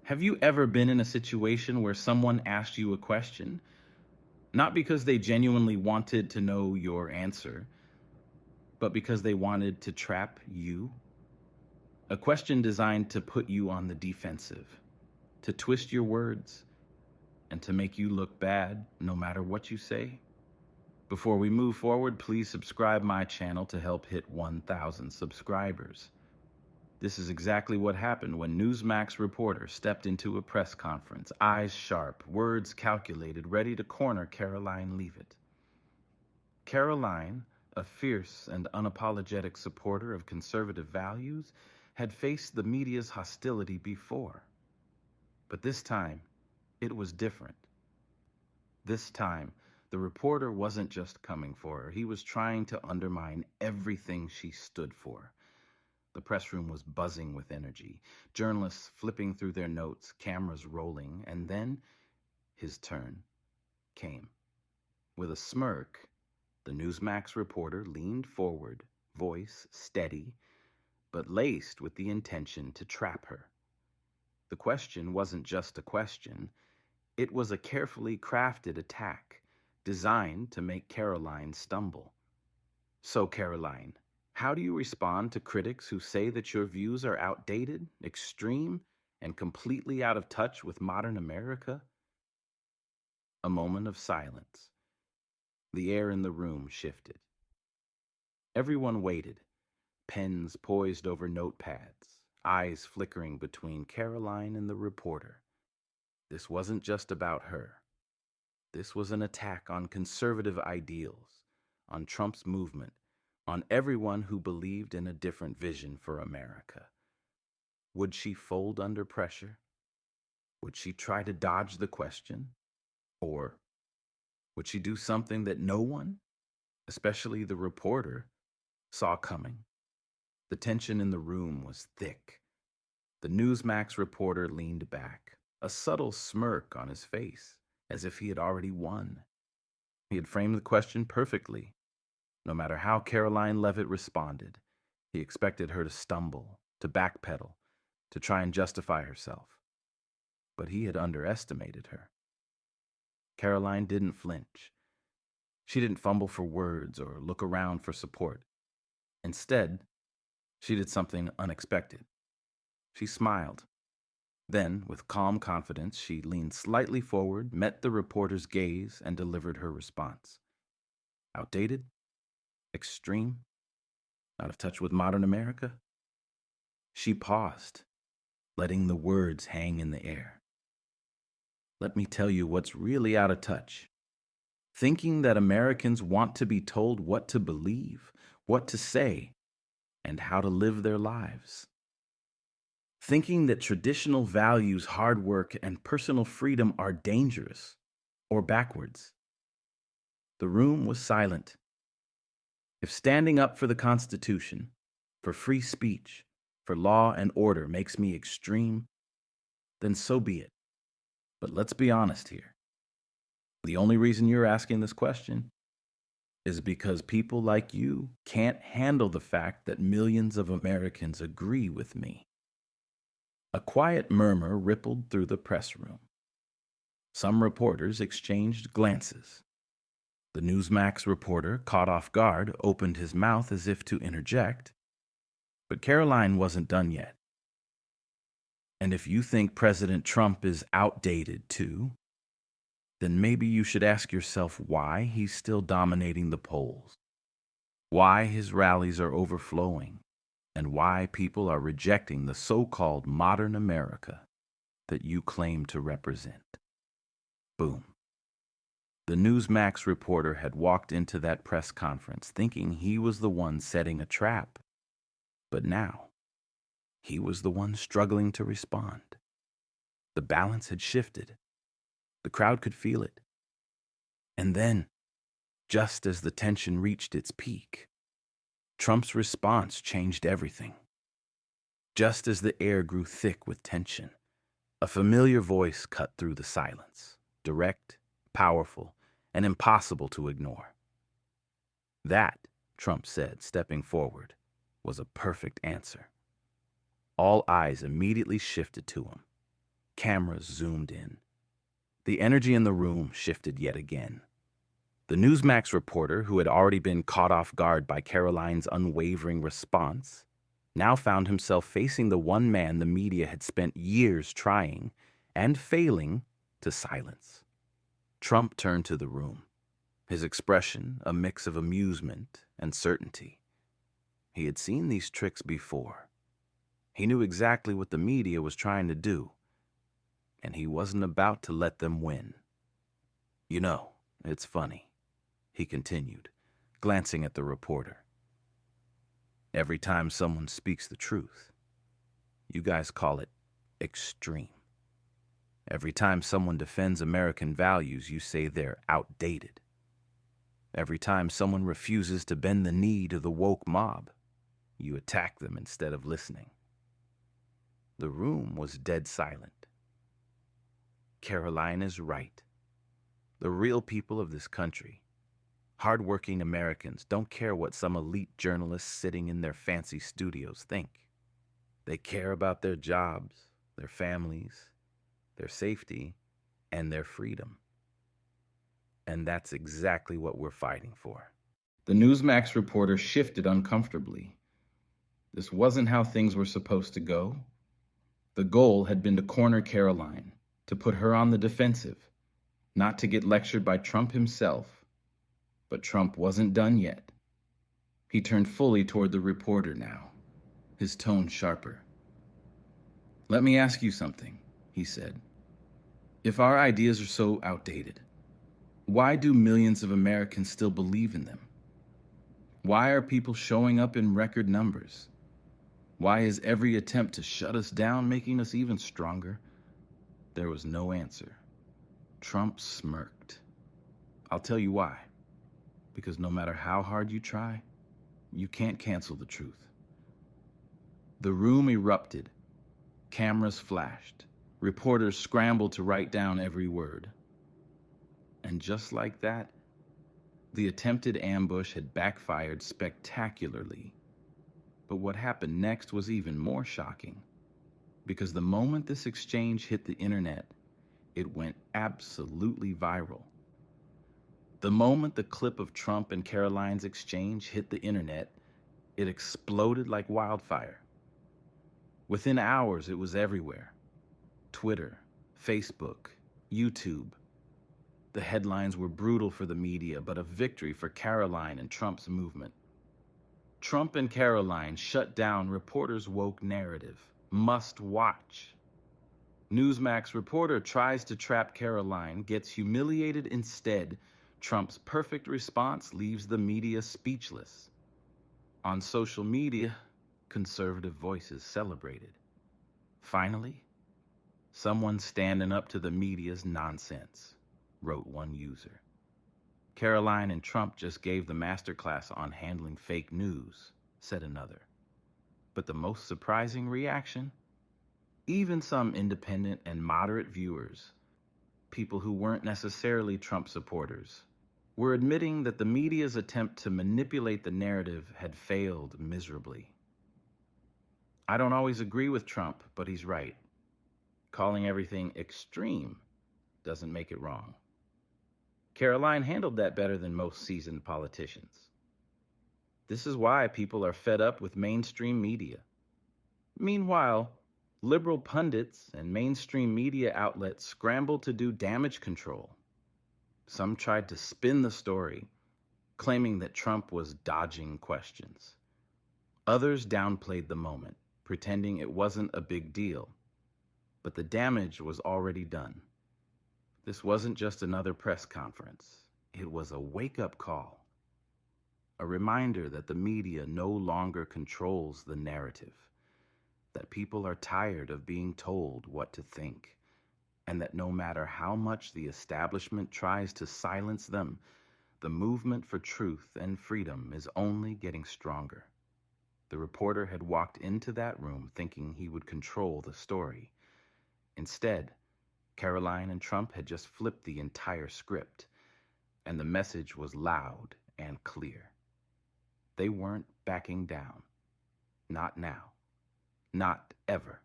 Have you ever been in a situation where someone asked you a question, not because they genuinely wanted to know your answer, but because they wanted to trap you? A question designed to put you on the defensive, to twist your words, and to make you look bad no matter what you say? Before we move forward, please subscribe my channel to help hit 1,000 subscribers. This is exactly what happened when Newsmax reporter stepped into a press conference, eyes sharp, words calculated, ready to corner Karoline Leavitt. Karoline, a fierce and unapologetic supporter of conservative values, had faced the media's hostility before. But this time, it was different. This time, the reporter wasn't just coming for her. He was trying to undermine everything she stood for. The press room was buzzing with energy, journalists flipping through their notes, cameras rolling, and then his turn came. With a smirk, the Newsmax reporter leaned forward, voice steady, but laced with the intention to trap her. The question wasn't just a question, it was a carefully crafted attack, designed to make Karoline stumble. So, Karoline, how do you respond to critics who say that your views are outdated, extreme, and completely out of touch with modern America? A moment of silence. The air in the room shifted. Everyone waited, pens poised over notepads, eyes flickering between Karoline and the reporter. This wasn't just about her. This was an attack on conservative ideals, on Trump's movement, on everyone who believed in a different vision for America. Would she fold under pressure? Would she try to dodge the question? Or would she do something that no one, especially the reporter, saw coming? The tension in the room was thick. The Newsmax reporter leaned back, a subtle smirk on his face, as if he had already won. He had framed the question perfectly. No matter how Karoline Leavitt responded, he expected her to stumble, to backpedal, to try and justify herself. But he had underestimated her. Karoline didn't flinch. She didn't fumble for words or look around for support. Instead, she did something unexpected. She smiled. Then, with calm confidence, she leaned slightly forward, met the reporter's gaze, and delivered her response. Outdated? Extreme? Out of touch with modern America? She paused, letting the words hang in the air. Let me tell you what's really out of touch. Thinking that Americans want to be told what to believe, what to say, and how to live their lives. Thinking that traditional values, hard work, and personal freedom are dangerous or backwards. The room was silent. If standing up for the Constitution, for free speech, for law and order makes me extreme, then so be it. But let's be honest here. The only reason you're asking this question is because people like you can't handle the fact that millions of Americans agree with me. A quiet murmur rippled through the press room. Some reporters exchanged glances. The Newsmax reporter, caught off guard, opened his mouth as if to interject. But Karoline wasn't done yet. And if you think President Trump is outdated too, then maybe you should ask yourself why he's still dominating the polls, why his rallies are overflowing, and why people are rejecting the so-called modern America that you claim to represent. Boom. The Newsmax reporter had walked into that press conference thinking he was the one setting a trap. But now, he was the one struggling to respond. The balance had shifted. The crowd could feel it. And then, just as the tension reached its peak, Trump's response changed everything. Just as the air grew thick with tension, a familiar voice cut through the silence, direct, powerful, and impossible to ignore. That, Trump said, stepping forward, was a perfect answer. All eyes immediately shifted to him. Cameras zoomed in. The energy in the room shifted yet again. The Newsmax reporter, who had already been caught off guard by Karoline's unwavering response, now found himself facing the one man the media had spent years trying and failing to silence. Trump turned to the room, his expression a mix of amusement and certainty. He had seen these tricks before. He knew exactly what the media was trying to do, and he wasn't about to let them win. "You know, it's funny," he continued, glancing at the reporter. "Every time someone speaks the truth, you guys call it extreme. Every time someone defends American values, you say they're outdated. Every time someone refuses to bend the knee to the woke mob, you attack them instead of listening." The room was dead silent. Karoline is right. The real people of this country, hardworking Americans, don't care what some elite journalists sitting in their fancy studios think. They care about their jobs, their families, their safety, and their freedom. And that's exactly what we're fighting for. The Newsmax reporter shifted uncomfortably. This wasn't how things were supposed to go. The goal had been to corner Karoline, to put her on the defensive, not to get lectured by Trump himself. But Trump wasn't done yet. He turned fully toward the reporter now, his tone sharper. "Let me ask you something," he said. "If our ideas are so outdated, why do millions of Americans still believe in them? Why are people showing up in record numbers? Why is every attempt to shut us down making us even stronger?" There was no answer. Trump smirked. "I'll tell you why. Because no matter how hard you try, you can't cancel the truth." The room erupted. Cameras flashed. Reporters scrambled to write down every word. And just like that, the attempted ambush had backfired spectacularly. But what happened next was even more shocking. Because the moment this exchange hit the internet, it went absolutely viral. The moment the clip of Trump and Karoline's exchange hit the internet, it exploded like wildfire. Within hours, it was everywhere. Twitter, Facebook, YouTube. The headlines were brutal for the media, but a victory for Karoline and Trump's movement. Trump and Karoline shut down reporters' woke narrative. Must watch. Newsmax reporter tries to trap Karoline, gets humiliated instead. Trump's perfect response leaves the media speechless. On social media, conservative voices celebrated. Finally, someone standing up to the media's nonsense, wrote one user. Karoline and Trump just gave the masterclass on handling fake news, said another. But the most surprising reaction? Even some independent and moderate viewers, people who weren't necessarily Trump supporters, were admitting that the media's attempt to manipulate the narrative had failed miserably. "I don't always agree with Trump, but he's right. Calling everything extreme doesn't make it wrong. Karoline handled that better than most seasoned politicians. This is why people are fed up with mainstream media." Meanwhile, liberal pundits and mainstream media outlets scrambled to do damage control. Some tried to spin the story, claiming that Trump was dodging questions. Others downplayed the moment, pretending it wasn't a big deal. But the damage was already done. This wasn't just another press conference. It was a wake-up call. A reminder that the media no longer controls the narrative, that people are tired of being told what to think, and that no matter how much the establishment tries to silence them, the movement for truth and freedom is only getting stronger. The reporter had walked into that room thinking he would control the story. Instead, Karoline and Trump had just flipped the entire script, and the message was loud and clear. They weren't backing down. Not now. Not ever.